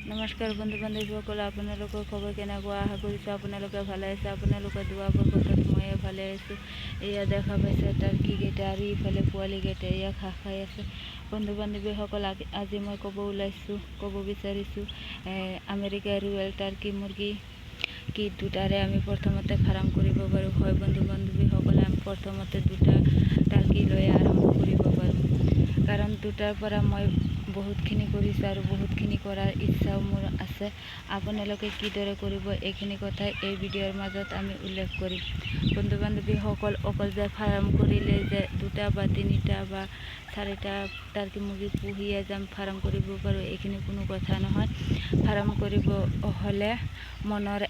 নমস্কাৰ বন্ধু বান্ধৱীসকল, আপোনালোকৰ খবৰ কেনেকুৱা? আশা কৰিছোঁ আপোনালোকে ভালে আছে। আপোনালোকৰ দোৱা বৰকতত মই ভালে আছোঁ। এয়া দেখা পাইছে টাৰ্কিকেইটা আৰু ইফালে পোৱালিকেইটা এয়া ঘাঁহ খাই আছে। বন্ধু বান্ধৱীসকল, আজি মই ক'ব বিচাৰিছোঁ আমেৰিকা ৰুৱেল টাৰ্কি মুৰ্গী কি দুটাৰে আমি প্ৰথমতে ফাৰ্ম কৰিব পাৰোঁ। হয় বন্ধু বান্ধৱীসকলে, আমি প্ৰথমতে দুটা টাৰ্কি লৈ আৰম্ভ কৰিব পাৰোঁ, কাৰণ দুটাৰ পৰা মই বহুতখিনি কৰিছোঁ আৰু বহুতখিনি কৰাৰ ইচ্ছাও মোৰ আছে। আপোনালোকে কিদৰে কৰিব এইখিনি কথাই এই ভিডিঅ'ৰ মাজত আমি উল্লেখ কৰিম। বন্ধু বান্ধৱীসকল, অকল যে ফাৰ্ম কৰিলে যে 2টা বা 3টা বা 4টা টাৰ্কি মুৰ্গী পুহিয়ে যে আমি ফাৰ্ম কৰিব পাৰোঁ, এইখিনি কোনো কথা নহয়। ফাৰ্ম কৰিব হ'লে মনৰ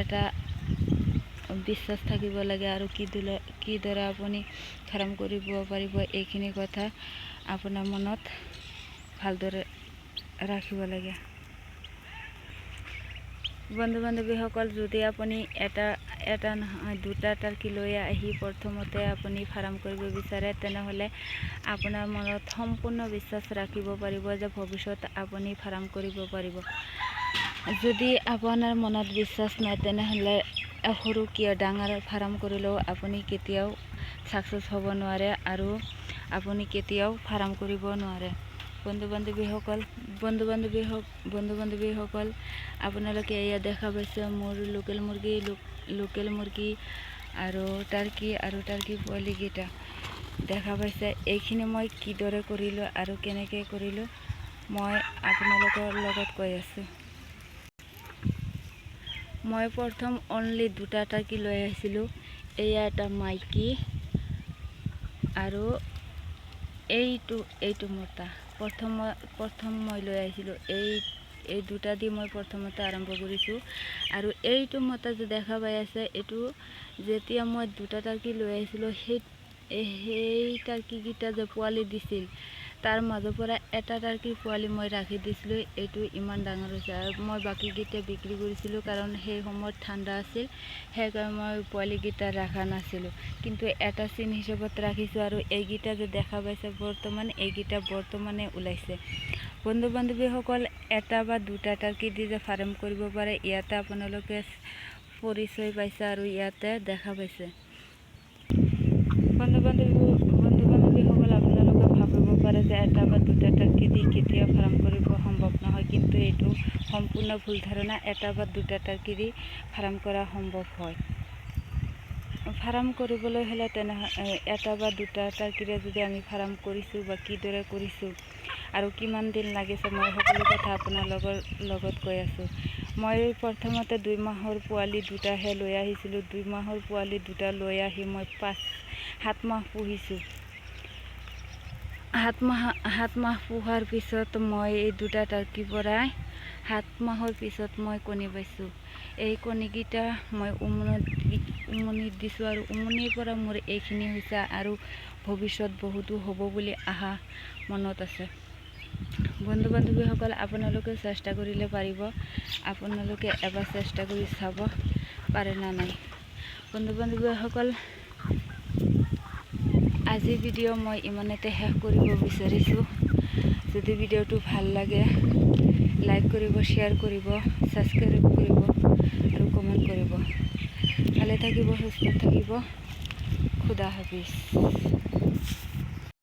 এটা বিশ্বাস থাকিব লাগে আৰু কিদৰে আপুনি ফাৰ্ম কৰিব পাৰিব এইখিনি কথা আপোনাৰ মনত ভালদৰে ৰাখিব লাগে। বন্ধু বান্ধৱীসকল, যদি আপুনি এটা নহয় 2টা টাৰ্কি লৈ আহি প্ৰথমতে আপুনি ফাৰ্ম কৰিব বিচাৰে, তেনেহ'লে আপোনাৰ মনত সম্পূৰ্ণ বিশ্বাস ৰাখিব পাৰিব যে ভৱিষ্যত আপুনি ফাৰ্ম কৰিব পাৰিব। যদি আপোনাৰ মনত বিশ্বাস নাই, তেনেহ'লে সৰু কিয় ডাঙৰ ফাৰ্ম কৰিলেও আপুনি কেতিয়াও ছাকচেছ হ'ব নোৱাৰে আৰু আপুনি কেতিয়াও ফাৰ্ম কৰিব নোৱাৰে। বন্ধু বান্ধৱীসকল, আপোনালোকে এয়া দেখা পাইছে মোৰ লোকেল মুৰ্গী আৰু টাৰ্কি পোৱালিকেইটা দেখা পাইছে। এইখিনি মই কিদৰে কৰিলোঁ আৰু কেনেকৈ কৰিলোঁ মই আপোনালোকৰ লগত কৈ আছোঁ। মই প্ৰথম অনলি 2টা টাৰ্কি লৈ আহিছিলোঁ। এয়া এটা মাইকী আৰু এইটো মতা। প্ৰথম মই লৈ আহিছিলোঁ এই 2টা দি মই প্ৰথমতে আৰম্ভ কৰিছোঁ। আৰু এইটো মতা যে দেখা পাই আছে, এইটো যেতিয়া মই 2টা টাৰ্কি লৈ আহিছিলোঁ, সেই টাৰ্কিকেইটা যে পোৱালি দিছিল, তাৰ মাজৰ পৰা এটা টাৰ্কিৰ পোৱালি মই ৰাখি দিছিলোঁ। এইটো ইমান ডাঙৰ হৈছে আৰু মই বাকীকেইটা বিক্ৰী কৰিছিলোঁ, কাৰণ সেই সময়ত ঠাণ্ডা আছিল, সেইকাৰণে মই পোৱালিকেইটা ৰখা নাছিলোঁ। কিন্তু এটা চিন হিচাপত ৰাখিছোঁ আৰু এইকেইটা যে দেখা পাইছে এইকেইটা বৰ্তমানে ওলাইছে। বন্ধু বান্ধৱীসকল, 1 বা 2টা টাৰ্কি দি যে ফাৰ্ম কৰিব পাৰে, ইয়াতে আপোনালোকে পৰিচয় পাইছে আৰু ইয়াতে দেখা পাইছে। বন্ধু বান্ধৱীসকল, আপোনালোকে ভাবিব পাৰে যে 1 বা 2টা টাৰ্কি দি কেতিয়াও ফাৰ্ম কৰিব সম্ভৱ নহয়, কিন্তু এইটো সম্পূৰ্ণ ভুল ধাৰণা। 1 বা 2টা টাৰ্কি দি ফাৰ্ম কৰা সম্ভৱ হয়। ফাৰ্ম কৰিবলৈ হ'লে 1 বা 2টা টাৰ্কিৰে যদি আমি ফাৰ্ম কৰিছোঁ বা কিদৰে কৰিছোঁ আৰু কিমান দিন লাগিছে, মই সকলো কথা আপোনাৰ লগত কৈ আছোঁ। মই প্ৰথমতে 2 মাহৰ পোৱালি 2টাহে লৈ আহিছিলোঁ। 2 মাহৰ পোৱালি 2টা লৈ আহি মই 7 মাহ পুহিছোঁ। 7 মাহ পোহাৰ পিছত মই এই 2টা টাৰ্কিৰ পৰাই 7 মাহৰ পিছত মই কণী পাইছোঁ। এই কণীকেইটা মই উমনিত দিছোঁ আৰু উমনিৰ পৰা মোৰ এইখিনি হৈছে আৰু ভৱিষ্যত বহুতো হ'ব বুলি আশা মনত আছে। বন্ধু বান্ধৱীসকল, আপোনালোকে চেষ্টা কৰিলে পাৰিব। আপোনালোকে এবাৰ চেষ্টা কৰি চাব পাৰে না নাই। বন্ধু বান্ধৱীসকল, আজি ভিডিঅ' মই ইমানতে শেষ কৰিব বিচাৰিছোঁ। যদি ভিডিঅ'টো ভাল লাগে, লাইক কৰিব, শ্বেয়াৰ কৰিব, ছাবস্ক্ৰাইব কৰিব আৰু কমেণ্ট কৰিব। ভালে থাকিব, সুস্থ থাকিব। খুদা হাফিজ।